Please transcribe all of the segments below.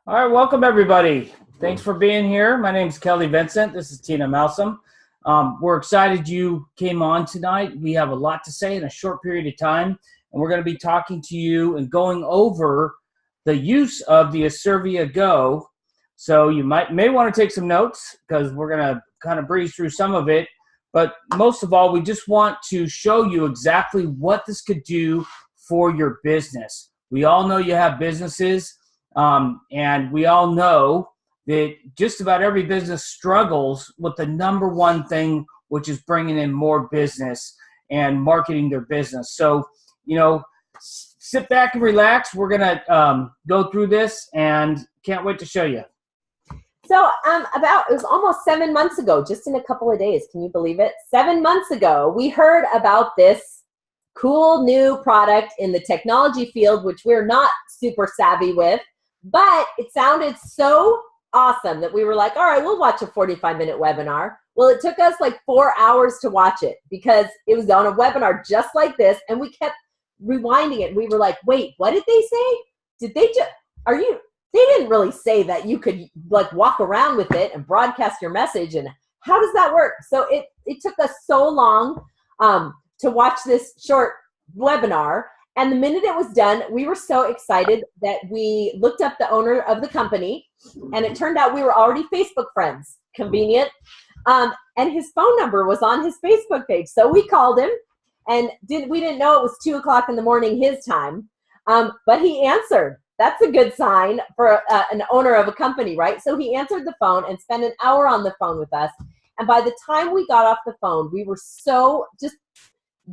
All right, welcome everybody. Thanks for being here. My name is Kelly Vincent. This is Tina Malsom. We're excited you came on tonight. We have a lot to say in a short period of time, and we're going to be talking to you and going over the use of the Acervia Go. So you may want to take some notes because we're going to kind of breeze through some of it. But most of all, we just want to show you exactly what this could do for your business. We all know you have businesses. And we all know that just about every business struggles with the number one thing, which is bringing in more business and marketing their business. So, sit back and relax. We're going to go through this and can't wait to show you. So it was almost 7 months ago, just in a couple of days. Can you believe it? 7 months ago, we heard about this cool new product in the technology field, which we're not super savvy with. But it sounded so awesome that we were like, all right, we'll watch a 45-minute webinar. Well, it took us like 4 hours to watch it because it was on a webinar just like this, and we kept rewinding it. We were like, wait, what did they say? Did they just, they didn't really say that you could like walk around with it and broadcast your message, and how does that work? So it took us so long to watch this short webinar. And the minute it was done, we were so excited that we looked up the owner of the company, and it turned out we were already Facebook friends. Convenient. And his phone number was on his Facebook page. So we called him, and we didn't know it was 2 o'clock in the morning his time, but he answered. That's a good sign for an owner of a company, right? So he answered the phone and spent an hour on the phone with us. And by the time we got off the phone, we were so just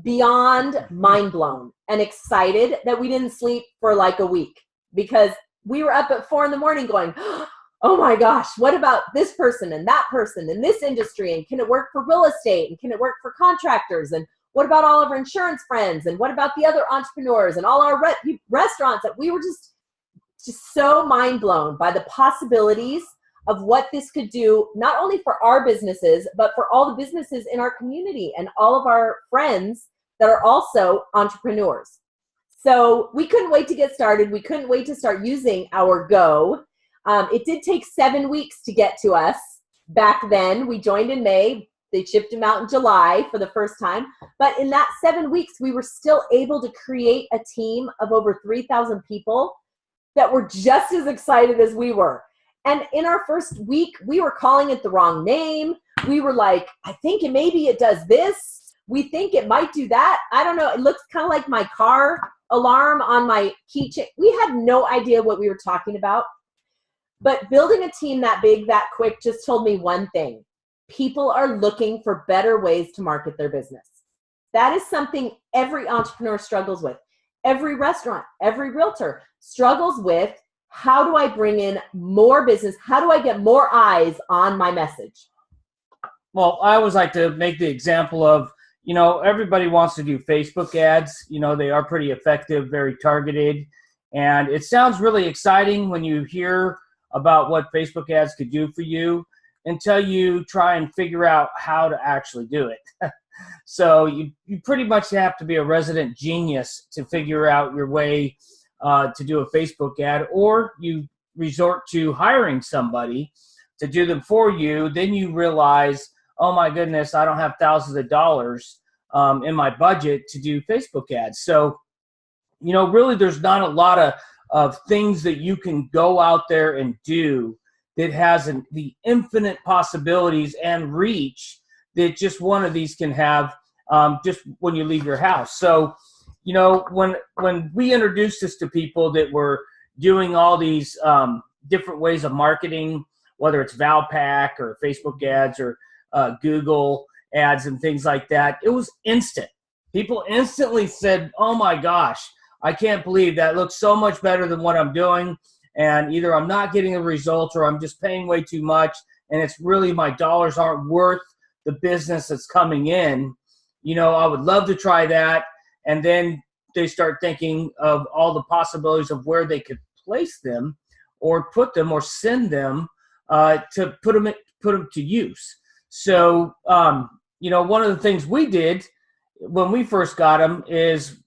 beyond mind blown and excited that we didn't sleep for like a week because we were up at 4 in the morning going, oh my gosh, what about this person and that person in this industry? And can it work for real estate? And can it work for contractors? And what about all of our insurance friends? And what about the other entrepreneurs and all our restaurants? That we were just so mind blown by the possibilities of what this could do, not only for our businesses, but for all the businesses in our community and all of our friends that are also entrepreneurs. So we couldn't wait to get started. We couldn't wait to start using our Go. It did take 7 weeks to get to us back then. We joined in May. They shipped them out in July for the first time. But in that 7 weeks, we were still able to create a team of over 3,000 people that were just as excited as we were. And in our first week, we were calling it the wrong name. We were like, I think maybe it does this. We think it might do that. I don't know. It looks kind of like my car alarm on my keychain. We had no idea what we were talking about. But building a team that big, that quick, just told me one thing. People are looking for better ways to market their business. That is something every entrepreneur struggles with. Every restaurant, every realtor struggles with. How do I bring in more business? How do I get more eyes on my message? Well, I always like to make the example of, everybody wants to do Facebook ads. They are pretty effective, very targeted. And it sounds really exciting when you hear about what Facebook ads could do for you until you try and figure out how to actually do it. So you pretty much have to be a resident genius to figure out your way to do a Facebook ad, or you resort to hiring somebody to do them for you. Then you realize, oh my goodness, I don't have thousands of dollars in my budget to do Facebook ads. So, really there's not a lot of things that you can go out there and do that has the infinite possibilities and reach that just one of these can have just when you leave your house. So, when we introduced this to people that were doing all these different ways of marketing, whether it's Valpak or Facebook ads or Google ads and things like that, it was instant. People instantly said, oh my gosh, I can't believe that looks so much better than what I'm doing. And either I'm not getting the results or I'm just paying way too much. And it's really my dollars aren't worth the business that's coming in. I would love to try that. And then they start thinking of all the possibilities of where they could place them or put them or send them to put them to use. So, one of the things we did when we first got them is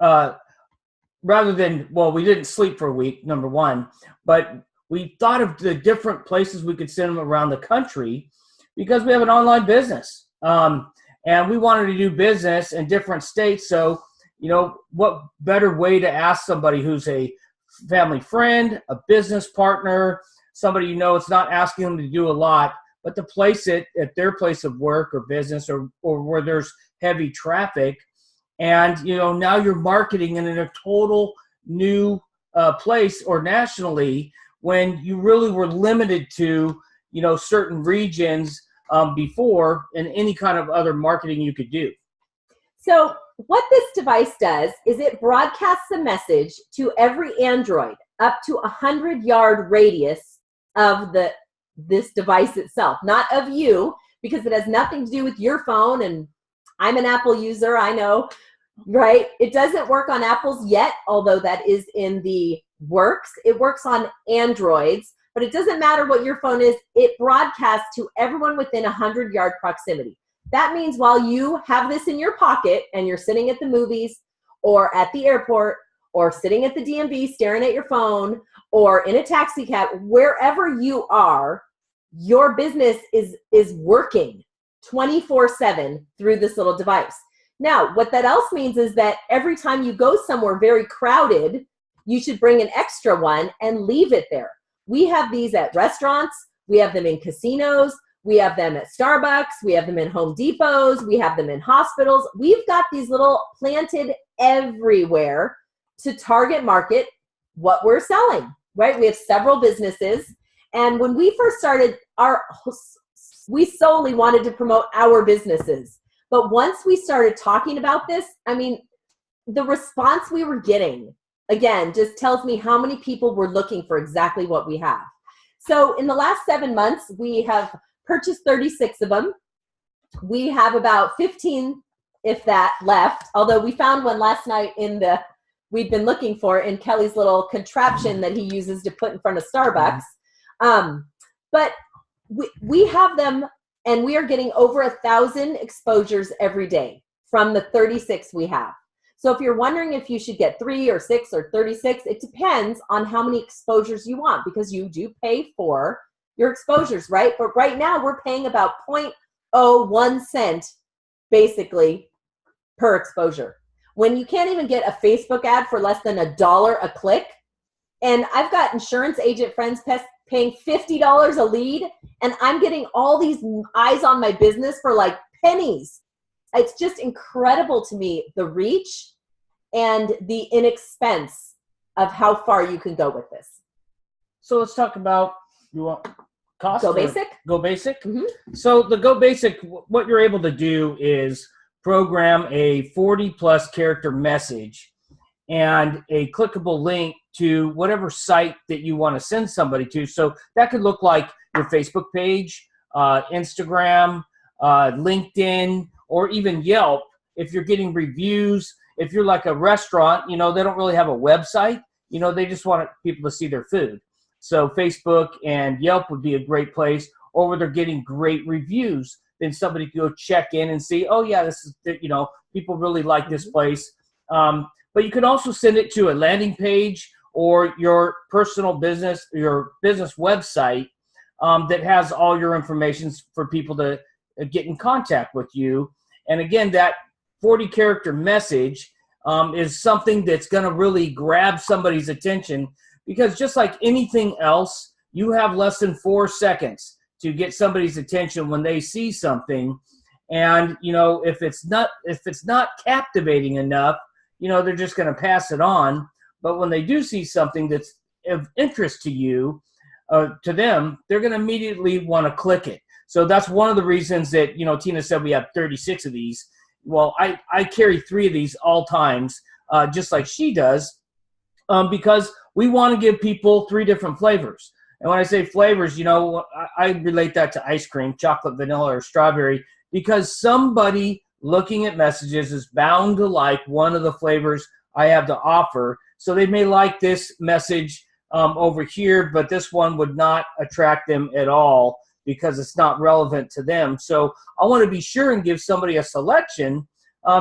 rather than, we didn't sleep for a week, number one, but we thought of the different places we could send them around the country because we have an online business. And we wanted to do business in different states. So, what better way to ask somebody who's a family friend, a business partner, somebody it's not asking them to do a lot, but to place it at their place of work or business or where there's heavy traffic. And, now you're marketing in a total new place or nationally when you really were limited to, certain regions before and any kind of other marketing you could do. So what this device does is it broadcasts a message to every Android up to 100-yard radius of this device itself, not of you, because it has nothing to do with your phone. And I'm an Apple user, I know, right? It doesn't work on Apples yet, although that is in the works. It works on Androids, but it doesn't matter what your phone is. It broadcasts to everyone within 100-yard proximity. That means while you have this in your pocket and you're sitting at the movies or at the airport or sitting at the DMV staring at your phone or in a taxi cab, wherever you are, your business is working 24/7 through this little device. Now, what that else means is that every time you go somewhere very crowded, you should bring an extra one and leave it there. We have these at restaurants. We have them in casinos. We have them at Starbucks. We have them in Home Depots. We have them in hospitals. We've got these little planted everywhere to target market what we're selling, right? We have several businesses. And when we first started, we solely wanted to promote our businesses. But once we started talking about this, the response we were getting, again, just tells me how many people were looking for exactly what we have. So in the last 7 months, we have purchased 36 of them. We have about 15, if that, left. Although we found one last night we'd been looking for in Kelly's little contraption that he uses to put in front of Starbucks. But we have them, and we are getting over 1,000 exposures every day from the 36 we have. So if you're wondering if you should get 3 or 6 or 36, it depends on how many exposures you want, because you do pay for your exposures, right? But right now we're paying about 0.01 cent basically per exposure. When you can't even get a Facebook ad for less than $1 a click, and I've got insurance agent friends paying $50 a lead, and I'm getting all these eyes on my business for like pennies. It's just incredible to me, the reach and the inexpense of how far you can go with this. So let's talk about, you want cost? Go Basic? Go Basic. Mm-hmm. So the Go Basic, what you're able to do is program a 40+ character message and a clickable link to whatever site that you want to send somebody to. So that could look like your Facebook page, Instagram, LinkedIn, or even Yelp. If you're getting reviews, if you're like a restaurant, they don't really have a website. They just want people to see their food. So Facebook and Yelp would be a great place, or where they're getting great reviews, then somebody can go check in and see, oh yeah, this is, people really like this place. But you can also send it to a landing page or your personal business, your business website that has all your information for people to get in contact with you. And again, that 40-character message is something that's going to really grab somebody's attention, because just like anything else, you have less than 4 seconds to get somebody's attention when they see something. And, if it's not captivating enough, they're just going to pass it on. But when they do see something that's of interest to you, to them, they're going to immediately want to click it. So that's one of the reasons that, Tina said we have 36 of these. Well, I carry 3 of these all times, just like she does, because we want to give people 3 different flavors. And when I say flavors, I relate that to ice cream, chocolate, vanilla, or strawberry, because somebody looking at messages is bound to like one of the flavors I have to offer. So they may like this message over here, but this one would not attract them at all because it's not relevant to them. So I want to be sure and give somebody a selection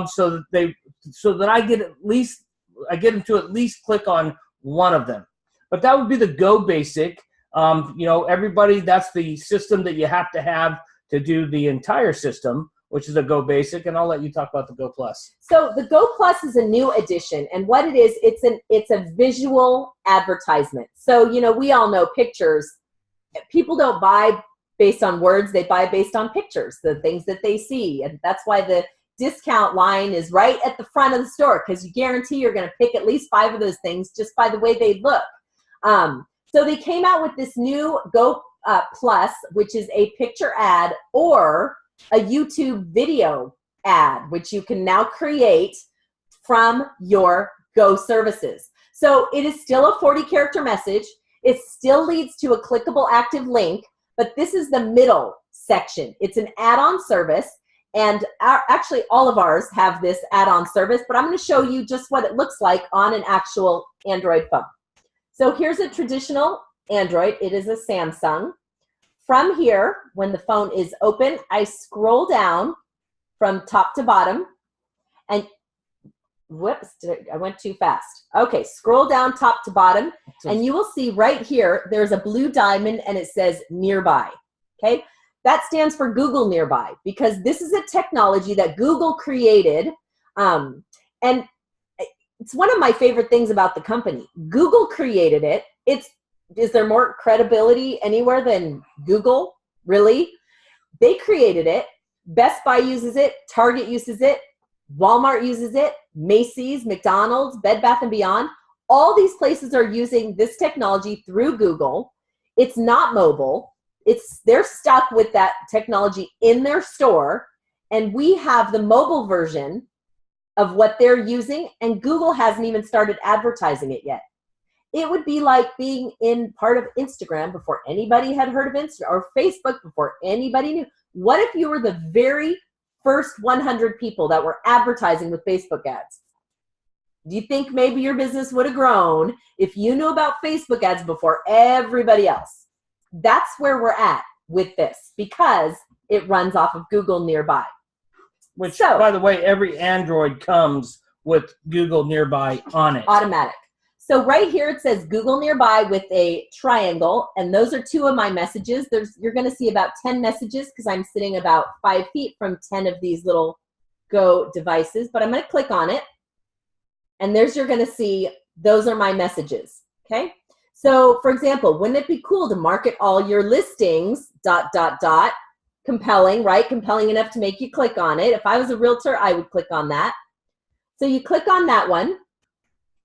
so that I get them to at least click on one of them. But that would be the Go Basic. You know, everybody, that's the system that you have to do the entire system, which is a Go Basic, and I'll let you talk about the Go Plus. So the Go Plus is a new addition, and what it is, it's a visual advertisement. So, you know, we all know pictures. People don't buy based on words, they buy based on pictures, the things that they see, and that's why the discount line is right at the front of the store, because you guarantee you're going to pick at least 5 of those things just by the way they look. So they came out with this new Go Plus, which is a picture ad or a YouTube video ad, which you can now create from your Go services. So it is still a 40-character message. It still leads to a clickable active link, but this is the middle section. It's an add-on service, and actually all of ours have this add-on service, but I'm going to show you just what it looks like on an actual Android phone. So here's a traditional Android. It is a Samsung. From here, when the phone is open, I scroll down from top to bottom, and whoops, I went too fast. Okay, scroll down top to bottom, and you will see right here, there's a blue diamond, and it says Nearby, okay? That stands for Google Nearby, because this is a technology that Google created, and it's one of my favorite things about the company. Google created it. Is there more credibility anywhere than Google? Really? They created it. Best Buy uses it. Target uses it. Walmart uses it. Macy's, McDonald's, Bed Bath & Beyond. All these places are using this technology through Google. It's not mobile. They're stuck with that technology in their store, and we have the mobile version of what they're using, and Google hasn't even started advertising it yet. It would be like being in part of Instagram before anybody had heard of Instagram, or Facebook before anybody knew. What if you were the very first 100 people that were advertising with Facebook ads? Do you think maybe your business would have grown if you knew about Facebook ads before everybody else? That's where we're at with this, because it runs off of Google Nearby. Which, by the way, every Android comes with Google Nearby on it. Automatic. So right here it says Google Nearby with a triangle, and those are 2 of my messages. You're going to see about 10 messages because I'm sitting about 5 feet from 10 of these little Go devices, but I'm going to click on it, and you're going to see those are my messages, okay? So, for example, wouldn't it be cool to market all your listings, ... Compelling, right? Compelling enough to make you click on it. If I was a realtor, I would click on that. So you click on that one,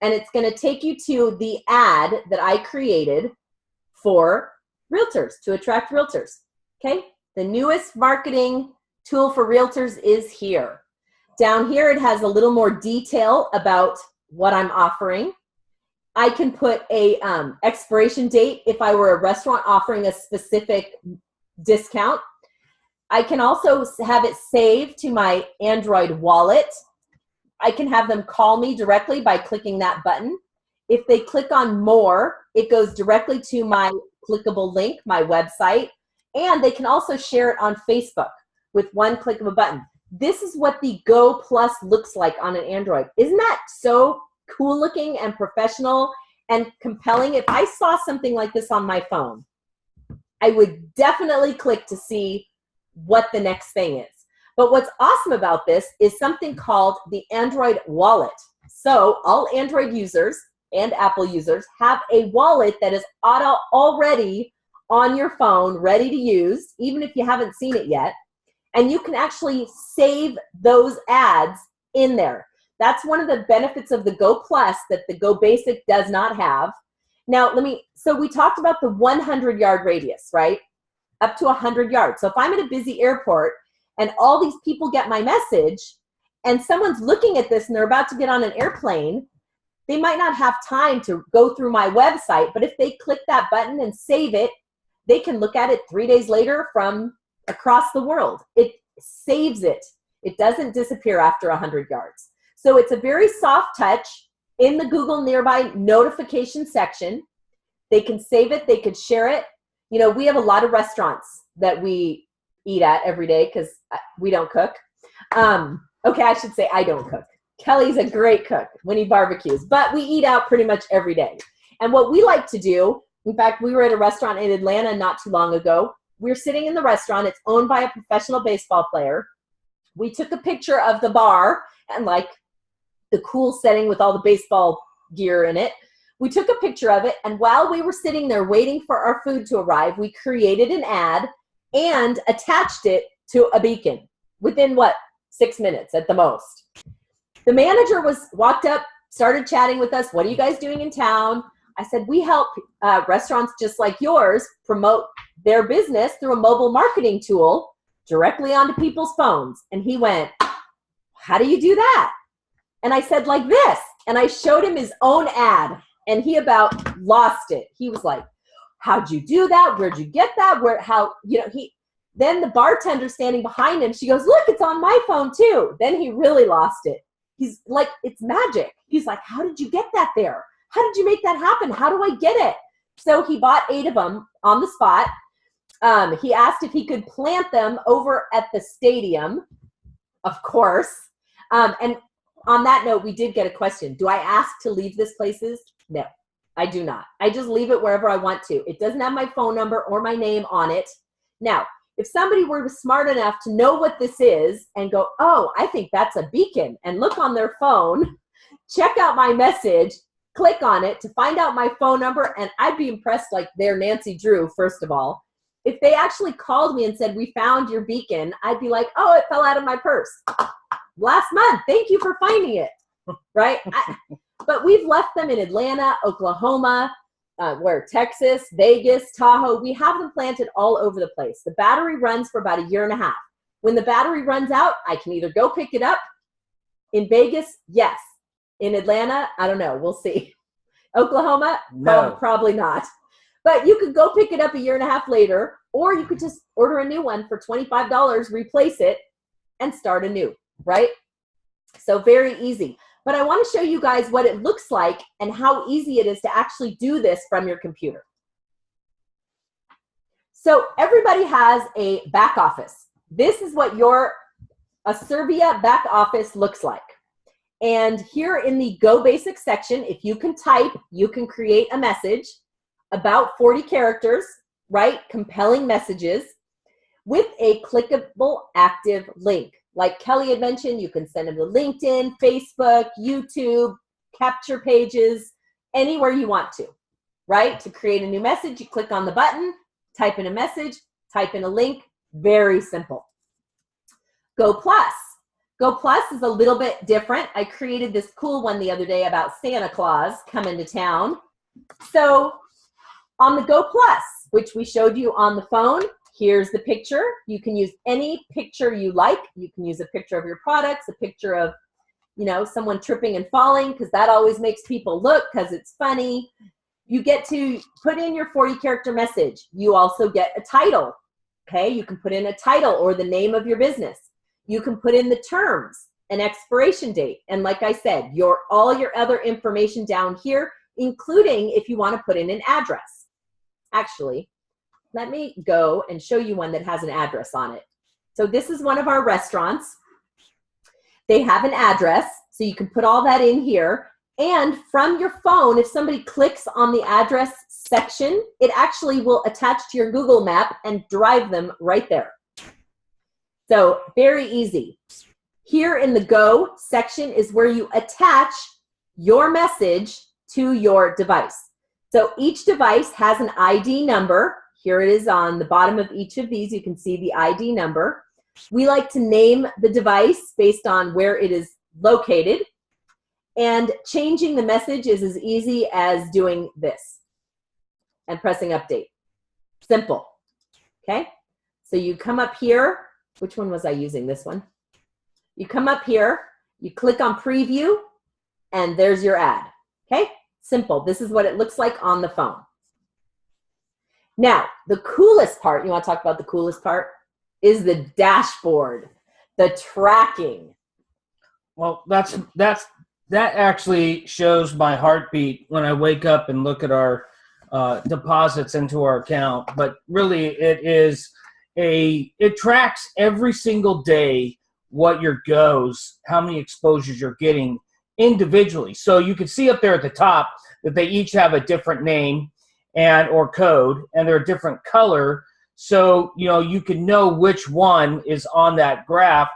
and it's going to take you to the ad that I created for realtors, to attract realtors, okay? The newest marketing tool for realtors is here. Down here, it has a little more detail about what I'm offering. I can put a expiration date if I were a restaurant offering a specific discount. I can also have it saved to my Android wallet. I can have them call me directly by clicking that button. If they click on more, it goes directly to my clickable link, my website, and they can also share it on Facebook with one click of a button. This is what the Go Plus looks like on an Android. Isn't that so cool looking and professional and compelling? If I saw something like this on my phone, I would definitely click to see what the next thing is. But what's awesome about this is something called the Android wallet. So all Android users and Apple users have a wallet that is already on your phone, ready to use, even if you haven't seen it yet. And you can actually save those ads in there. That's one of the benefits of the Go Plus that the Go Basic does not have. Now, so we talked about the 100-yard radius, right? Up to 100 yards. So if I'm at a busy airport and all these people get my message and someone's looking at this and they're about to get on an airplane, they might not have time to go through my website, but if they click that button and save it, they can look at it 3 days later from across the world. It saves it. It doesn't disappear after 100 yards. So it's a very soft touch in the Google Nearby notification section. They can save it. They could share it. You know, we have a lot of restaurants that we eat at every day because we don't cook. Okay, I should say I don't cook. Kelly's a great cook when he barbecues, but we eat out pretty much every day. And what we like to do In fact, we were at a restaurant in Atlanta not too long ago. We're sitting in the restaurant. It's owned by a professional baseball player. We took a picture of the bar and like the cool setting with all the baseball gear in it. We took a picture of it, and while we were sitting there waiting for our food to arrive, we created an ad and attached it to a beacon within, 6 minutes at the most. The manager walked up, started chatting with us. What are you guys doing in town? I said, we help restaurants just like yours promote their business through a mobile marketing tool directly onto people's phones. And he went, how do you do that? And I said, like this. And I showed him his own ad. And he about lost it. He was like, how'd you do that? Where'd you get that? Then the bartender standing behind him, she goes, look, it's on my phone too. Then he really lost it. He's like, it's magic. He's like, how did you get that there? How did you make that happen? How do I get it? So he bought 8 of them on the spot. He asked if he could plant them over at the stadium, of course. And on that note, we did get a question. Do I ask to leave this places? No, I do not. I just leave it wherever I want to. It doesn't have my phone number or my name on it. Now, if somebody were smart enough to know what this is and go, oh, I think that's a beacon, and look on their phone, check out my message, click on it to find out my phone number, and I'd be impressed like they're Nancy Drew, first of all. If they actually called me and said, we found your beacon, I'd be like, oh, it fell out of my purse last month. Thank you for finding it, right? But we've left them in Atlanta, Oklahoma, Texas, Vegas, Tahoe. We have them planted all over the place. The battery runs for about 1.5 years. When the battery runs out, I can either go pick it up. In Vegas, yes. In Atlanta, I don't know. We'll see. Oklahoma, No. probably not. But you could go pick it up 1.5 years later, or you could just order a new one for $25, replace it, and start anew, right? So very easy. But I want to show you guys what it looks like and how easy it is to actually do this from your computer. So everybody has a back office. This is what a Servia back office looks like. And here in the Go Basics section, if you can type, you can create a message, about 40 characters, right? Compelling messages with a clickable active link. Like Kelly had mentioned, you can send them to LinkedIn, Facebook, YouTube, capture pages, anywhere you want to, right? To create a new message, you click on the button, type in a message, type in a link. Very simple. Go Plus. Go Plus is a little bit different. I created this cool one the other day about Santa Claus coming to town. So on the Go Plus, which we showed you on the phone, here's the picture. You can use any picture you like. You can use a picture of your products, a picture of, someone tripping and falling, because that always makes people look because it's funny. You get to put in your 40-character message. You also get a title, okay? You can put in a title or the name of your business. You can put in the terms, an expiration date, and like I said, all your other information down here, including if you want to put in an address. Actually, let me go and show you one that has an address on it. So this is one of our restaurants. They have an address, so you can put all that in here. And from your phone, if somebody clicks on the address section, it actually will attach to your Google map and drive them right there. So very easy. Here in the Go section is where you attach your message to your device. So each device has an ID number. Here it is on the bottom of each of these. You can see the ID number. We like to name the device based on where it is located. And changing the message is as easy as doing this and pressing update. Simple. Okay? So you come up here. Which one was I using? This one. You come up here. You click on preview. And there's your ad. Okay? Simple. This is what it looks like on the phone. Now, the coolest part, you want to talk about the coolest part, is the dashboard, the tracking. Well, that actually shows my heartbeat when I wake up and look at our deposits into our account. But really, it tracks every single day what your goes, how many exposures you're getting individually. So you can see up there at the top that they each have a different name. and or code, and they're a different color. So, you can know which one is on that graph.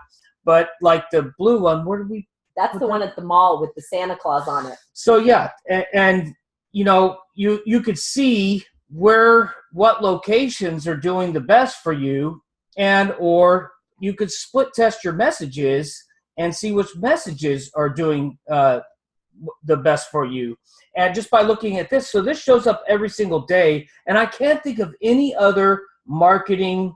But like the blue one, where did we? That's the one at the mall with the Santa Claus on it. So yeah, and you could see what locations are doing the best for you, and or you could split test your messages and see which messages are doing the best for you. And just by looking at this, so this shows up every single day, and I can't think of any other marketing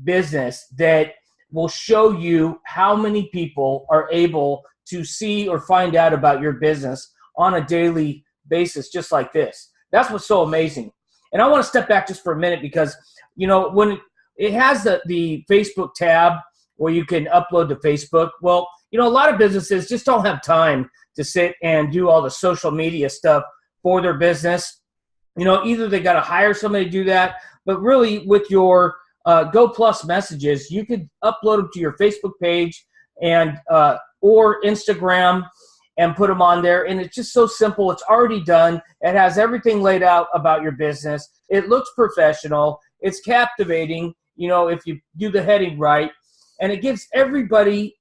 business that will show you how many people are able to see or find out about your business on a daily basis, just like this. That's what's so amazing. And I want to step back just for a minute because, when it has the Facebook tab where you can upload to Facebook, well, a lot of businesses just don't have time to sit and do all the social media stuff for their business. Either they got to hire somebody to do that, but really with your Go Plus messages, you could upload them to your Facebook page and or Instagram and put them on there. And it's just so simple. It's already done. It has everything laid out about your business. It looks professional. It's captivating, if you do the heading right. And it gives anybody,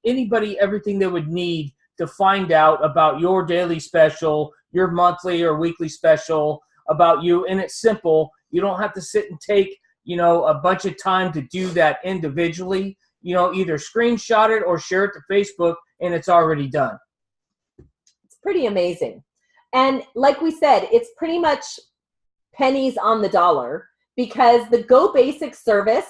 everything they would need to find out about your daily special, your monthly or weekly special about you. And it's simple. You don't have to sit and take a bunch of time to do that individually. Either screenshot it or share it to Facebook, and it's already done. It's pretty amazing. And like we said, it's pretty much pennies on the dollar because the Go Basic service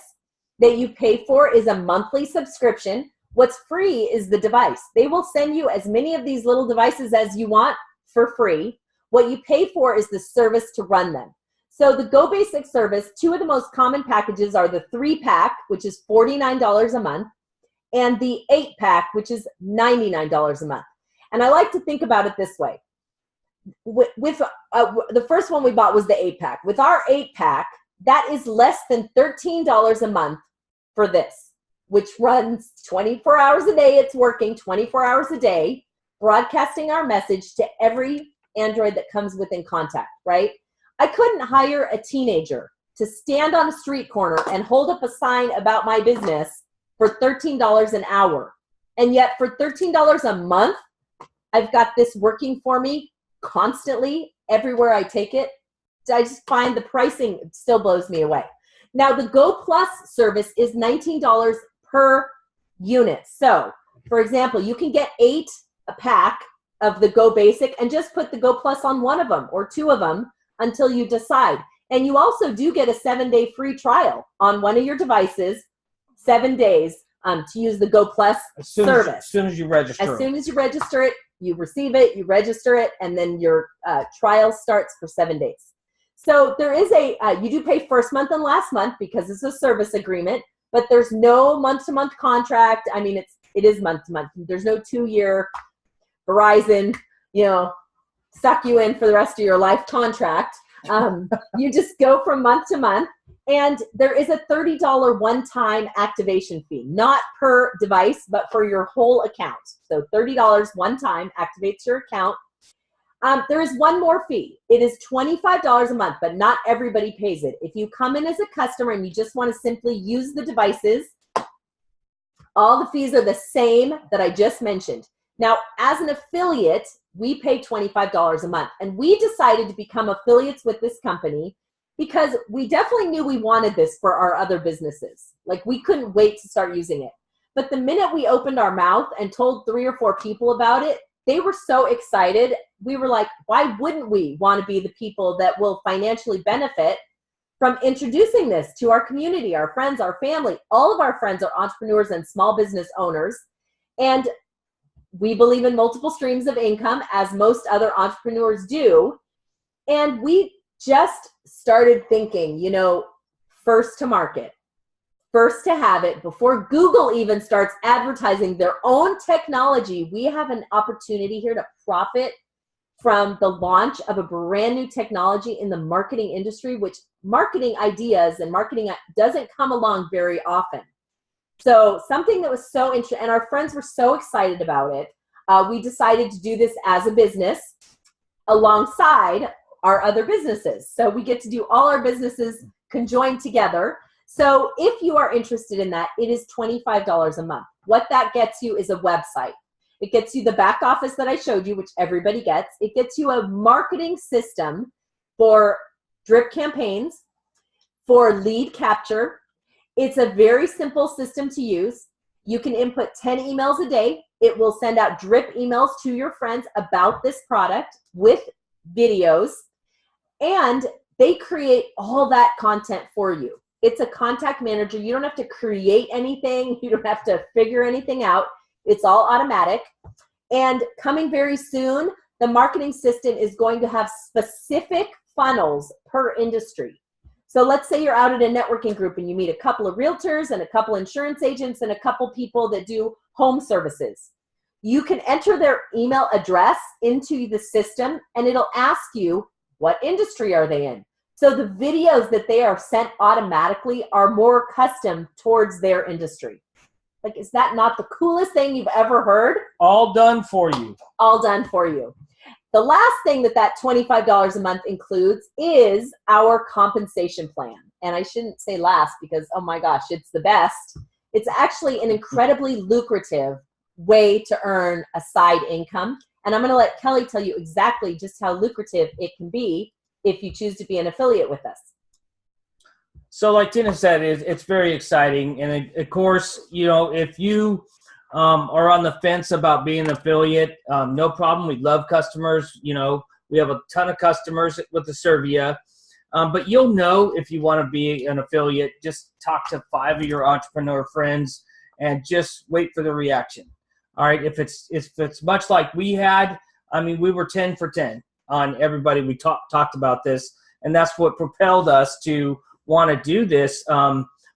that you pay for is a monthly subscription. What's free is the device. They will send you as many of these little devices as you want for free. What you pay for is the service to run them. So the Go Basic service, two of the most common packages are the 3-pack, which is $49 a month, and the 8-pack, which is $99 a month. And I like to think about it this way. With the first one we bought was the 8-pack. With our 8-pack, that is less than $13 a month for this, which runs 24 hours a day. It's working 24 hours a day, broadcasting our message to every Android that comes within contact, right? I couldn't hire a teenager to stand on a street corner and hold up a sign about my business for $13 an hour. And yet for $13 a month, I've got this working for me constantly everywhere I take it. I just find the pricing still blows me away. Now the Go Plus service is $19 per unit. So for example, you can get 8 a pack of the Go Basic and just put the Go Plus on one of them or 2 of them until you decide. And you also do get a 7-day free trial on one of your devices, 7 days to use the Go Plus service. As soon as you register. As soon as you register it, you receive it, you register it, and then your trial starts for 7 days. So there is you do pay first month and last month because it's a service agreement, but there's no month-to-month contract. I mean, it is month-to-month. There's no 2-year Verizon, suck you in for the rest of your life contract. You just go from month to month, and there is a $30 one-time activation fee, not per device, but for your whole account. So $30 one time activates your account. There is one more fee. It is $25 a month, but not everybody pays it. If you come in as a customer and you just want to simply use the devices, all the fees are the same that I just mentioned. Now, as an affiliate, we pay $25 a month, and we decided to become affiliates with this company because we definitely knew we wanted this for our other businesses. Like, we couldn't wait to start using it. But the minute we opened our mouth and told 3 or 4 people about it, they were so excited. We were like, why wouldn't we want to be the people that will financially benefit from introducing this to our community, our friends, our family? All of our friends are entrepreneurs and small business owners. And we believe in multiple streams of income, as most other entrepreneurs do. And we just started thinking, first to market, first to have it. Before Google even starts advertising their own technology, we have an opportunity here to profit from the launch of a brand new technology in the marketing industry, which marketing ideas and marketing doesn't come along very often. So something that was so interesting, and our friends were so excited about it, we decided to do this as a business alongside our other businesses. So we get to do all our businesses conjoined together. So if you are interested in that, it is $25 a month. What that gets you is a website. It gets you the back office that I showed you, which everybody gets. It gets you a marketing system for drip campaigns, for lead capture. It's a very simple system to use. You can input 10 emails a day. It will send out drip emails to your friends about this product with videos, and they create all that content for you. It's a contact manager. You don't have to create anything. You don't have to figure anything out. It's all automatic. And coming very soon, the marketing system is going to have specific funnels per industry. So let's say you're out at a networking group and you meet a couple of realtors and a couple insurance agents and a couple people that do home services. You can enter their email address into the system and it'll ask you, what industry are they in? So the videos that they are sent automatically are more custom towards their industry. Like, is that not the coolest thing you've ever heard? All done for you. All done for you. The last thing that $25 a month includes is our compensation plan. And I shouldn't say last because, oh my gosh, it's the best. It's actually an incredibly lucrative way to earn a side income. And I'm going to let Kelly tell you exactly just how lucrative it can be if you choose to be an affiliate with us. So like Tina said, it's very exciting. And of course, you know, if you are on the fence about being an affiliate, no problem. We love customers. You know, we have a ton of customers with the Servia. But you'll know if you want to be an affiliate, just talk to 5 of your entrepreneur friends and just wait for the reaction. All right. If it's much like we had, I mean, we were 10 for 10 on everybody. We talked about this, and that's what propelled us to want to do this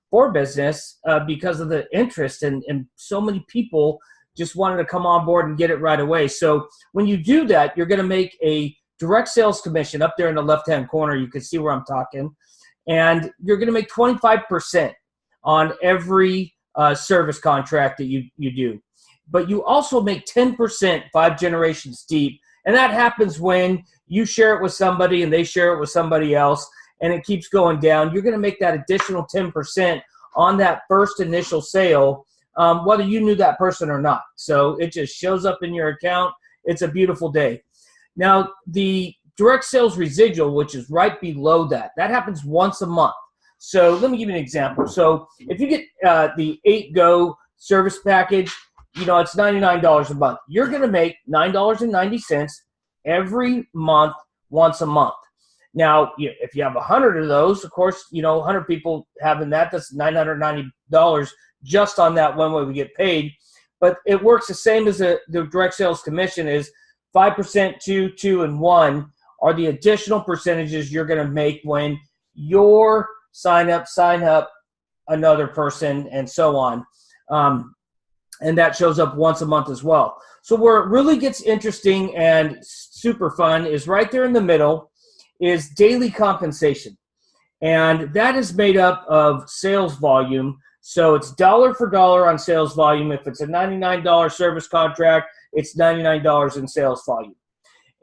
for business because of the interest, and so many people just wanted to come on board and get it right away. So when you do that, you're going to make a direct sales commission up there in the left-hand corner. You can see where I'm talking. And you're going to make 25% on every service contract that you do. But you also make 10% 5 generations deep. And that happens when you share it with somebody and they share it with somebody else, and it keeps going down. You're going to make that additional 10% on that first initial sale, whether you knew that person or not. So it just shows up in your account. It's a beautiful day. Now, the direct sales residual, which is right below that happens once a month. So let me give you an example. So if you get the 8Go service package, you know, it's $99 a month. You're going to make $9.90 every month, once a month. Now, if you have 100 of those, of course, you know, 100 people having that's $990 just on that one way we get paid. But it works the same as the direct sales commission is 5%, 2, 2, and 1 are the additional percentages you're going to make when you're sign up another person, and so on. And that shows up once a month as well. So where it really gets interesting and super fun is right there in the middle is daily compensation. And that is made up of sales volume. So it's dollar for dollar on sales volume. If it's a $99 service contract, it's $99 in sales volume.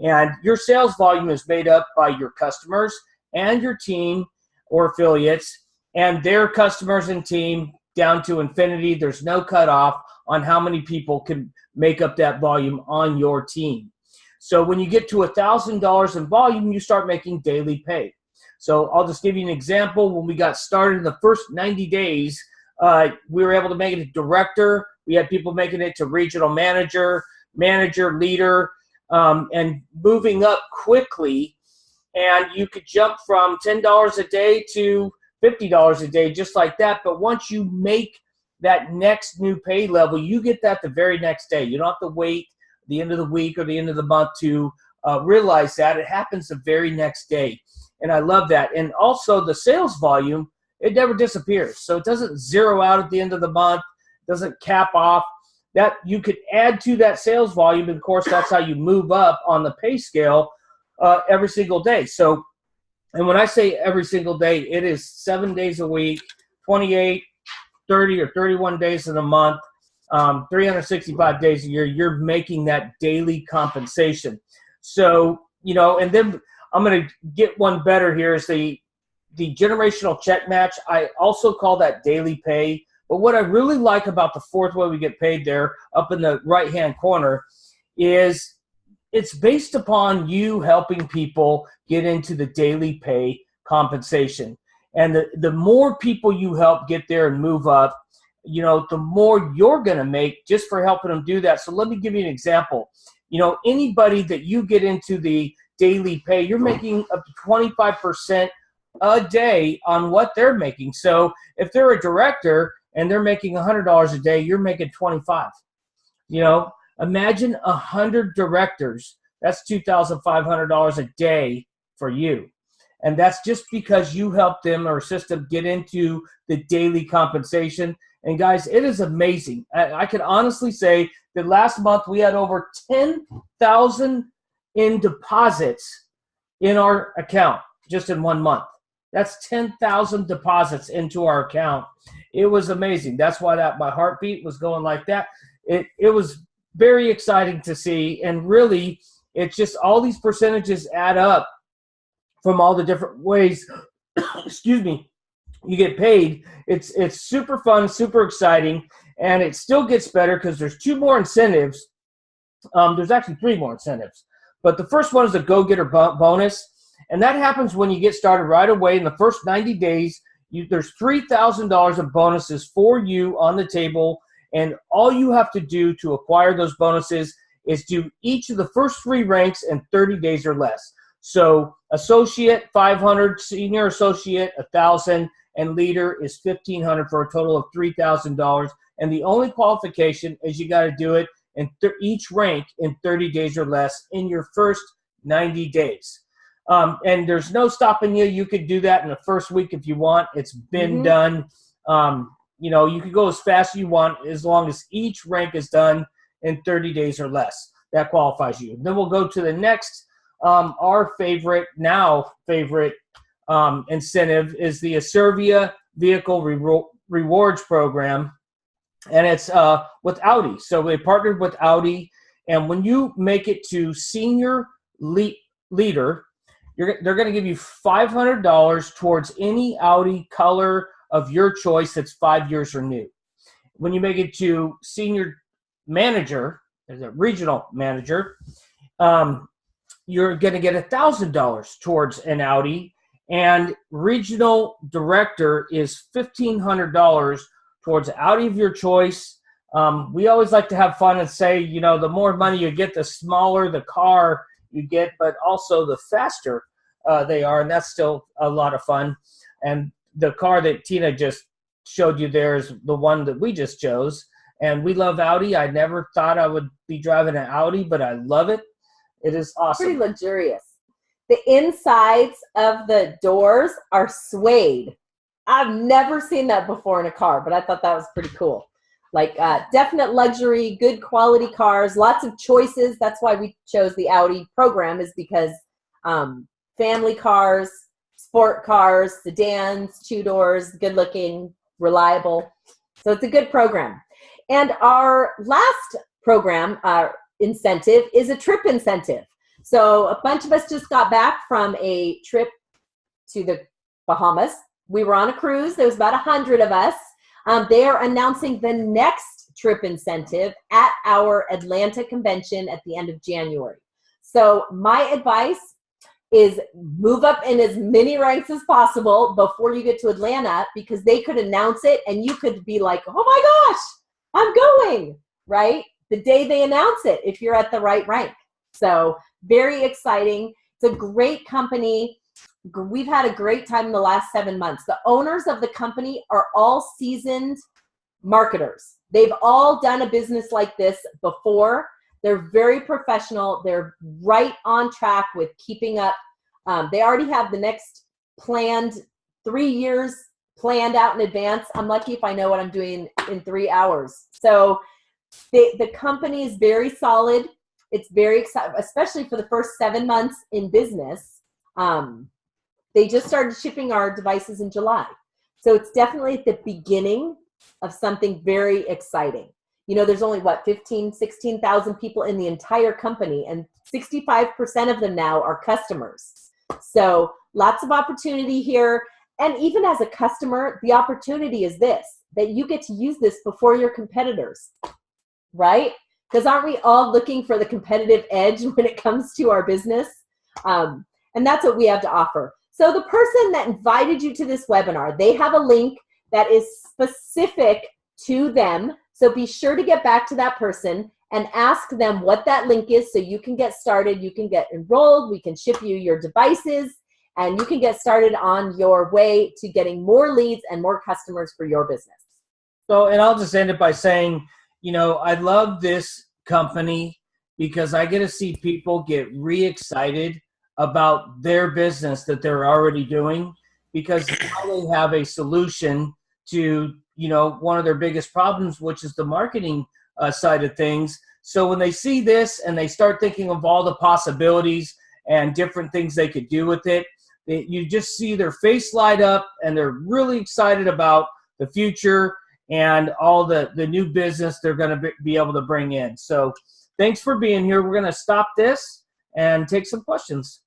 And your sales volume is made up by your customers and your team or affiliates and their customers and team down to infinity. There's no cutoff on how many people can make up that volume on your team. So when you get to $1,000 in volume, you start making daily pay. So I'll just give you an example. When we got started in the first 90 days, we were able to make it to director. We had people making it to regional manager, leader, and moving up quickly. And you could jump from $10 a day to $50 a day, just like that. But once you make that next new pay level, you get that the very next day. You don't have to wait the end of the week or the end of the month to realize that. It happens the very next day. And I love that. And also the sales volume, it never disappears. So it doesn't zero out at the end of the month, doesn't cap off. That you could add to that sales volume. And of course, that's how you move up on the pay scale every single day. So, and when I say every single day, it is 7 days a week, 28, 30 or 31 days in a month, 365 days a year, you're making that daily compensation. So, you know, and then I'm going to get one better here is the generational check match. I also call that daily pay. But what I really like about the fourth way we get paid there up in the right-hand corner is it's based upon you helping people get into the daily pay compensation. And the more people you help get there and move up, you know, the more you're going to make just for helping them do that. So let me give you an example. You know, anybody that you get into the daily pay, you're making up to 25% a day on what they're making. So if they're a director and they're making $100 a day, you're making 25. You know, imagine 100 directors. That's $2,500 a day for you. And that's just because you help them or assist them get into the daily compensation. And guys, it is amazing. I can honestly say that last month we had over 10,000 in deposits in our account just in 1 month. That's 10,000 deposits into our account. It was amazing. That's why my heartbeat was going like that. It was very exciting to see. And really, it's just all these percentages add up from all the different ways, excuse me, you get paid. It's super fun, super exciting, and it still gets better because there's 2 more incentives. There's actually 3 more incentives. But the first one is a go-getter bonus, and that happens when you get started right away. In the first 90 days, there's $3,000 of bonuses for you on the table, and all you have to do to acquire those bonuses is do each of the first 3 ranks in 30 days or less. So associate, 500, senior associate, 1,000, and leader is 1,500 for a total of $3,000. And the only qualification is you got to do it in each rank in 30 days or less in your first 90 days. And there's no stopping you. You could do that in the first week if you want. It's been done. You know, you can go as fast as you want as long as each rank is done in 30 days or less. That qualifies you. Then we'll go to the next. Our favorite incentive is the Acervia Vehicle Rewards Program, and it's with Audi. So they partnered with Audi, and when you make it to senior leader, they're going to give you $500 towards any Audi color of your choice that's 5 years or new. When you make it to senior manager, as a regional manager, you're going to get $1,000 towards an Audi, and regional director is $1,500 towards an Audi of your choice. We always like to have fun and say, you know, the more money you get, the smaller the car you get, but also the faster they are, and that's still a lot of fun. And the car that Tina just showed you there is the one that we just chose, and we love Audi. I never thought I would be driving an Audi, but I love it. It is awesome. Pretty luxurious. The insides of the doors are suede. I've never seen that before in a car, but I thought that was pretty cool. Like definite luxury, good quality cars, lots of choices. That's why we chose the Audi program, is because family cars, sport cars, sedans, 2-doors, good looking, reliable. So it's a good program. And our last program, incentive, is a trip incentive. So a bunch of us just got back from a trip to the Bahamas. We were on a cruise. There was about 100 of us. They are announcing the next trip incentive at our Atlanta convention at the end of January. So my advice is move up in as many ranks as possible before you get to Atlanta, because they could announce it and you could be like, oh my gosh, I'm going, right? The day they announce it, if you're at the right rank. So very exciting. It's a great company. We've had a great time in the last 7 months. The owners of the company are all seasoned marketers. They've all done a business like this before. They're very professional. They're right on track with keeping up. They already have the next planned 3 years planned out in advance. I'm lucky if I know what I'm doing in 3 hours. So the company is very solid. It's very exciting, especially for the first 7 months in business. They just started shipping our devices in July. So it's definitely at the beginning of something very exciting. You know, there's only, 16,000 people in the entire company, and 65% of them now are customers. So lots of opportunity here. And even as a customer, the opportunity is this, that you get to use this before your competitors, right? Because aren't we all looking for the competitive edge when it comes to our business? And that's what we have to offer. So the person that invited you to this webinar, they have a link that is specific to them. So be sure to get back to that person and ask them what that link is so you can get started, you can get enrolled, we can ship you your devices, and you can get started on your way to getting more leads and more customers for your business. So, and I'll just end it by saying, you know, I love this company because I get to see people get re-excited about their business that they're already doing, because now they have a solution to, you know, one of their biggest problems, which is the marketing side of things. So when they see this and they start thinking of all the possibilities and different things they could do with it, you just see their face light up and they're really excited about the future and all the new business they're going to be able to bring in. So thanks for being here. We're going to stop this and take some questions.